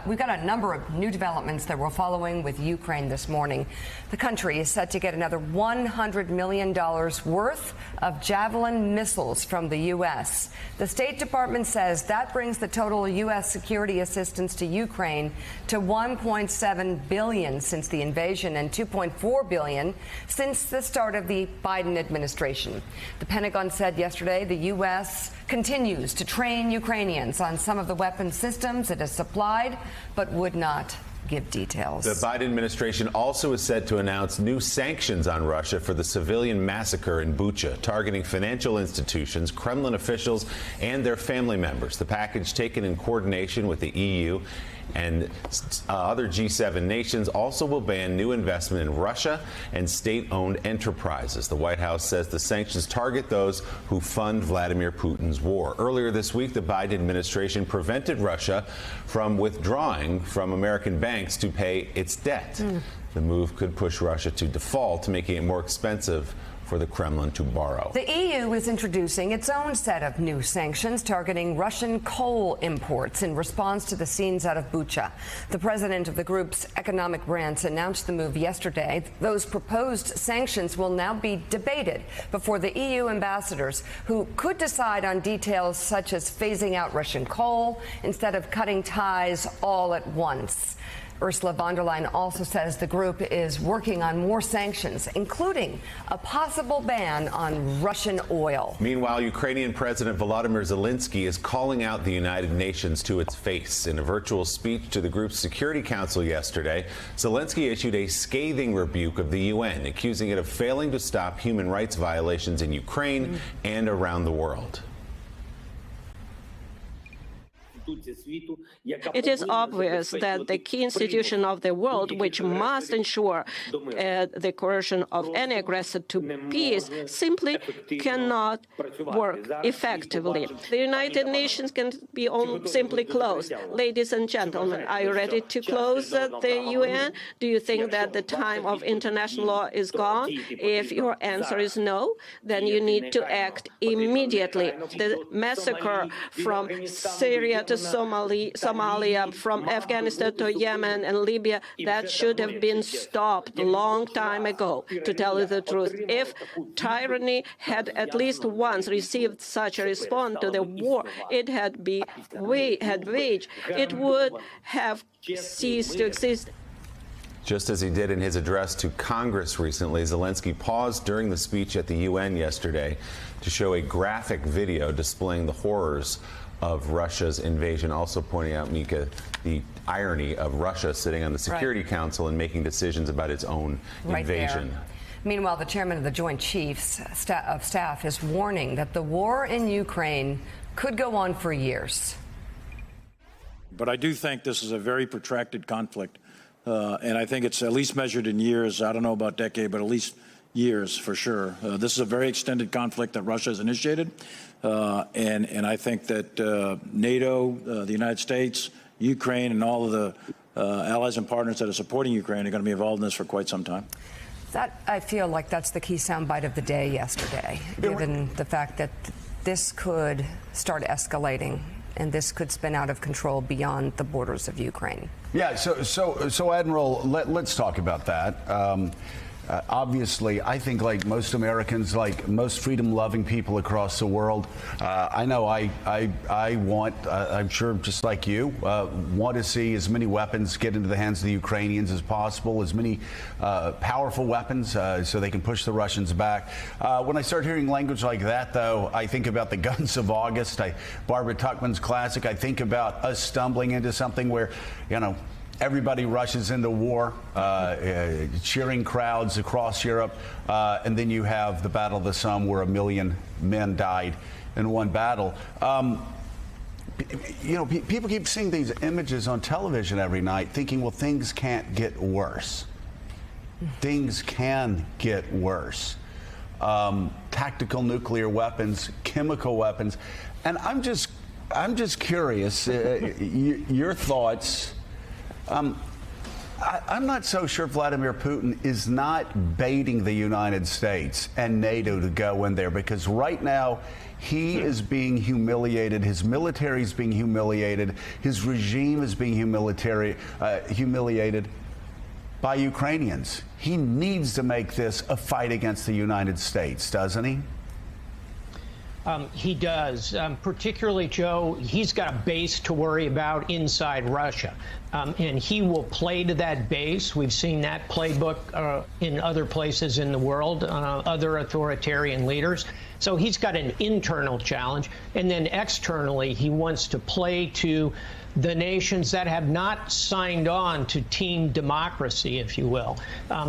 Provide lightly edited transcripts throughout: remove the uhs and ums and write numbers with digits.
We've got a number of new developments that we're following with Ukraine this morning. The country is set to get another $100 million worth of Javelin missiles from the U.S. The State Department says that brings the total U.S. security assistance to Ukraine to $1.7 billion since the invasion and $2.4 billion since the start of the Biden administration. The Pentagon said yesterday the U.S. continues to train Ukrainians on some of the weapon systems it has supplied, but would not give details. The Biden administration also is said to announce new sanctions on Russia for the civilian massacre in Bucha, targeting financial institutions, Kremlin officials, and their family members. The package, taken in coordination with the EU and other G7 nations, also will ban new investment in Russia and state-owned enterprises. The White House says the sanctions target those who fund Vladimir Putin's war. Earlier this week, the Biden administration prevented Russia from withdrawing from American banks to pay its debt. The move could push Russia to default, making it more expensive for the Kremlin to borrow. The EU is introducing its own set of new sanctions targeting Russian coal imports in response to the scenes out of Bucha. The president of the group's economic branch announced the move yesterday. Those proposed sanctions will now be debated before the EU ambassadors, who could decide on details such as phasing out Russian coal instead of cutting ties all at once. Ursula von der Leyen also says the group is working on more sanctions, including a possible ban on Russian oil. Meanwhile, Ukrainian President Volodymyr Zelensky is calling out the United Nations to its face. In a virtual speech to the group's Security Council yesterday, Zelensky issued a scathing rebuke of the UN, accusing it of failing to stop human rights violations in Ukraine and around the world. It is obvious that the key institution of the world, which must ensure the coercion of any aggressor to peace, simply cannot work effectively. The United Nations can be simply closed. Ladies and gentlemen, are you ready to close the UN? Do you think that the time of international law is gone? If your answer is no, then you need to act immediately. The massacre from Syria to Somalia, from Afghanistan to Yemen and Libya, that should have been stopped a long time ago, to tell you the truth. If tyranny had at least once received such a response to the war it had waged, it would have ceased to exist. Just as he did in his address to Congress recently, Zelensky paused during the speech at the UN yesterday to show a graphic video displaying the horrors of Russia's invasion, also pointing out, Mika, the irony of Russia sitting on the Security Council and making decisions about its own invasion. There. Meanwhile, the chairman of the Joint Chiefs of Staff is warning that the war in Ukraine could go on for years. But I do think this is a very protracted conflict, and I think it's at least measured in years. I don't know about decade, but at least years for sure. This is a very extended conflict that Russia has initiated. And I think that NATO, the United States, Ukraine, and all of the allies and partners that are supporting Ukraine are going to be involved in this for quite some time. I feel like that's the key soundbite of the day yesterday, given the fact that this could start escalating and this could spin out of control beyond the borders of Ukraine. Yeah, so Admiral, let's talk about that. Obviously, I think like most Americans, like most freedom-loving people across the world, I know I want, I'm sure just like you, want to see as many weapons get into the hands of the Ukrainians as possible, as many powerful weapons so they can push the Russians back. When I start hearing language like that, though, I think about the Guns of August, Barbara Tuchman's classic. I think about us stumbling into something where, everybody rushes into war, cheering crowds across Europe, and then you have the Battle of the Somme, where 1 million men died in one battle. People keep seeing these images on television every night, thinking, well, things can't get worse. Things can get worse. Tactical nuclear weapons, chemical weapons, and I'm just curious, your thoughts. I'm not so sure Vladimir Putin is not baiting the United States and NATO to go in there, because right now he is being humiliated. His military is being humiliated. His regime is being humiliated by Ukrainians. He needs to make this a fight against the United States, doesn't he? He does. Particularly, Joe, he's got a base to worry about inside Russia. And he will play to that base. We've seen that playbook in other places in the world, other authoritarian leaders. So he's got an internal challenge. And then externally, he wants to play to the nations that have not signed on to team democracy, if you will.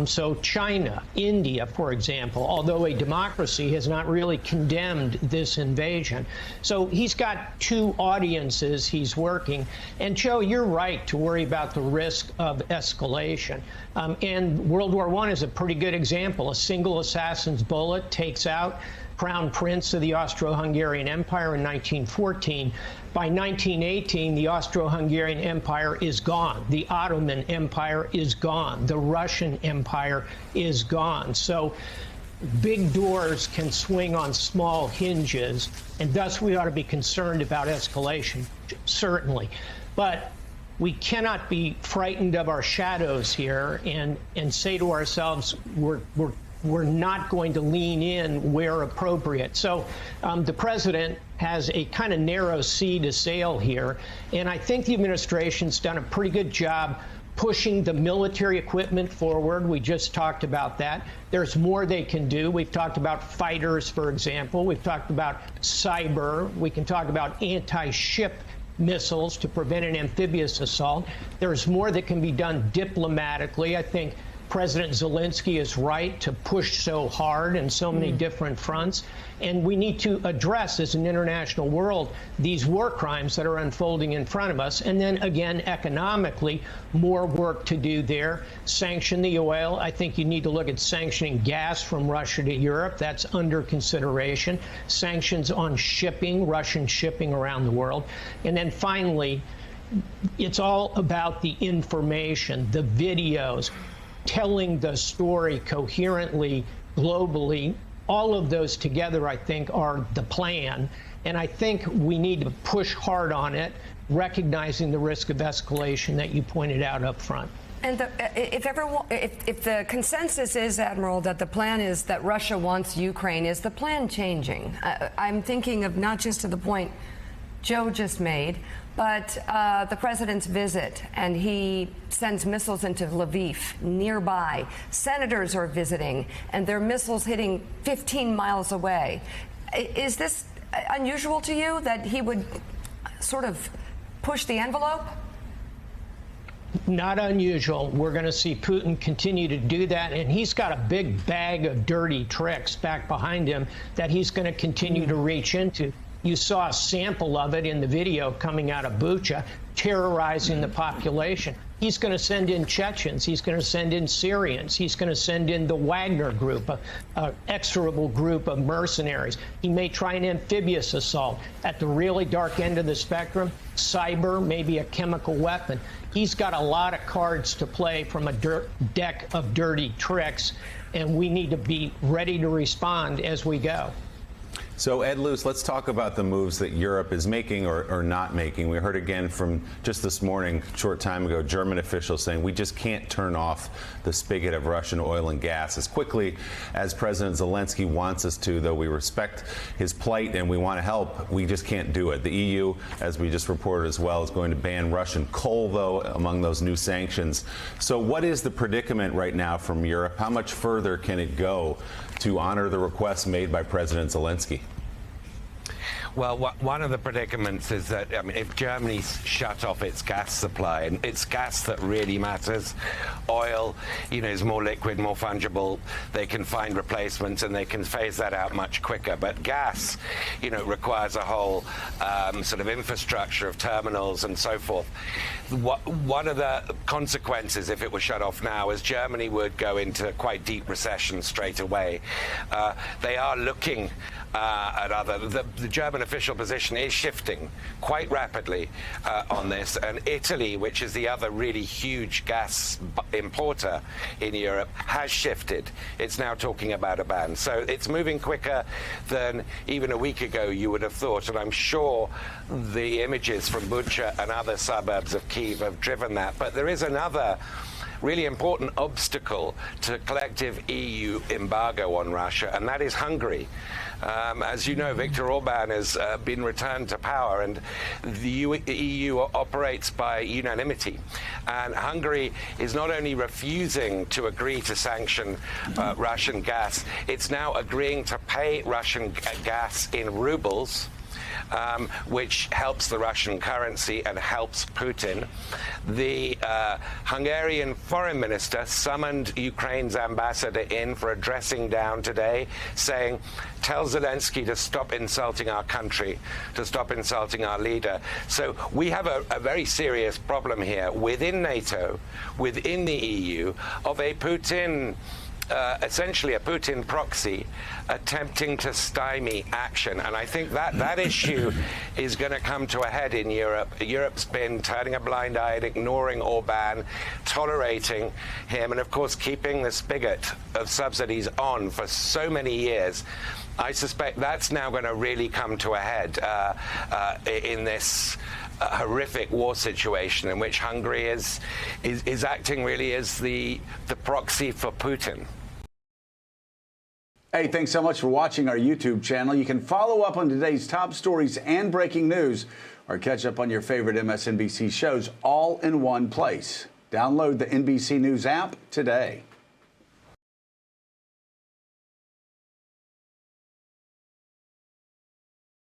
So China, India, for example, although a democracy, has not really condemned this invasion. So he's got two audiences he's working. And Joe, you're right to worry about the risk of escalation. And World War I is a pretty good example. A single assassin's bullet takes out Crown Prince of the Austro-Hungarian Empire in 1914. By 1918, the Austro-Hungarian Empire is gone. The Ottoman Empire is gone. The Russian Empire is gone. So big doors can swing on small hinges, and thus we ought to be concerned about escalation, certainly. But we cannot be frightened of our shadows here and say to ourselves, we're not going to lean in where appropriate. So the president has a kind of narrow sea to sail here. And I think the administration's done a pretty good job pushing the military equipment forward. We just talked about that. There's more they can do. We've talked about fighters, for example. We've talked about cyber. We can talk about anti-ship missiles to prevent an amphibious assault. There's more that can be done diplomatically. I think President Zelensky is right to push so hard in so many different fronts. And we need to address, as an international world, these war crimes that are unfolding in front of us. And then, again, economically, more work to do there. Sanction the oil. I think you need to look at sanctioning gas from Russia to Europe. That's under consideration. Sanctions on shipping, Russian shipping around the world. And then finally, it's all about the information, the videos, telling the story coherently, globally. All of those together, I think, are the plan. And I think we need to push hard on it, recognizing the risk of escalation that you pointed out up front. And if the consensus is, Admiral, that the plan is that Russia wants Ukraine, is the plan changing? I'm thinking of not just to the point Joe just made, but the president's visit, and he sends missiles into Lviv, nearby. Senators are visiting, and their missiles hitting 15 miles away. Is this unusual to you, that he would sort of push the envelope? Not unusual. We're going to see Putin continue to do that, and he's got a big bag of dirty tricks back behind him that he's going to continue to reach into. You saw a sample of it in the video coming out of Bucha, terrorizing the population. He's going to send in Chechens. He's going to send in Syrians. He's going to send in the Wagner group, an execrable group of mercenaries. He may try an amphibious assault. At the really dark end of the spectrum, cyber, maybe a chemical weapon. He's got a lot of cards to play from a deck of dirty tricks, and we need to be ready to respond as we go. So, Ed Luce, let's talk about the moves that Europe is making or not making. We heard again from just this morning, a short time ago, German officials saying we just can't turn off the spigot of Russian oil and gas as quickly as President Zelensky wants us to, though we respect his plight and we want to help. We just can't do it. The EU, as we just reported as well, is going to ban Russian coal, though, among those new sanctions. So what is the predicament right now from Europe? How much further can it go to honor the requests made by President Zelensky? Well, one of the predicaments is that, I mean, if Germany shut off its gas supply, and it's gas that really matters, oil, is more liquid, more fungible, they can find replacements and they can phase that out much quicker. But gas, requires a whole sort of infrastructure of terminals and so forth. One of the consequences, if it was shut off now, is Germany would go into quite deep recession straight away. They are looking at the German German official position is shifting quite rapidly on this, and Italy, which is the other really huge gas importer in Europe, has shifted. It's now talking about a ban. So it's moving quicker than even a week ago you would have thought, and I'm sure the images from Bucha and other suburbs of Kyiv have driven that. But there is another really important obstacle to collective EU embargo on Russia, and that is Hungary. As you know, Viktor Orban has been returned to power, and the EU operates by unanimity. And Hungary is not only refusing to agree to sanction Russian gas, it's now agreeing to pay Russian gas in rubles, which helps the Russian currency and helps Putin. The Hungarian foreign minister summoned Ukraine's ambassador in for a dressing down today, saying, tell Zelensky to stop insulting our country, to stop insulting our leader. So we have a very serious problem here within NATO, within the EU, of a Putin essentially a Putin proxy attempting to stymie action. And I think that issue is going to come to a head in Europe. Europe's been turning a blind eye and ignoring Orban, tolerating him, and of course keeping the spigot of subsidies on for so many years. I suspect that's now going to really come to a head in this horrific war situation in which Hungary is acting really as the proxy for Putin. Hey, thanks so much for watching our YouTube channel. You can follow up on today's top stories and breaking news, or catch up on your favorite MSNBC shows all in one place. Download the NBC News app today.